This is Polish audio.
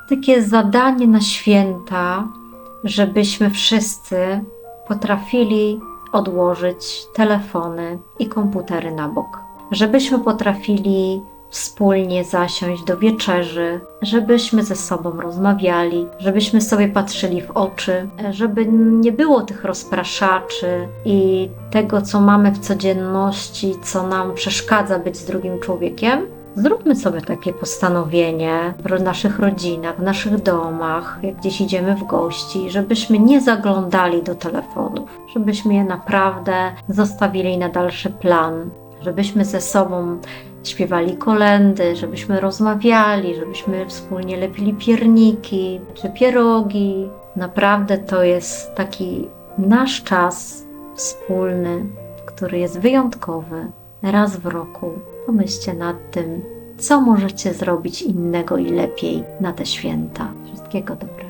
takie zadanie na święta, żebyśmy wszyscy potrafili odłożyć telefony i komputery na bok. Żebyśmy potrafili wspólnie zasiąść do wieczerzy, żebyśmy ze sobą rozmawiali, żebyśmy sobie patrzyli w oczy, żeby nie było tych rozpraszaczy i tego, co mamy w codzienności, co nam przeszkadza być z drugim człowiekiem. Zróbmy sobie takie postanowienie w naszych rodzinach, w naszych domach, jak gdzieś idziemy w gości, żebyśmy nie zaglądali do telefonów, żebyśmy je naprawdę zostawili na dalszy plan, żebyśmy ze sobą śpiewali kolędy, żebyśmy rozmawiali, żebyśmy wspólnie lepili pierniki czy pierogi. Naprawdę to jest taki nasz czas wspólny, który jest wyjątkowy. Raz w roku pomyślcie nad tym, co możecie zrobić innego i lepiej na te święta. Wszystkiego dobrego.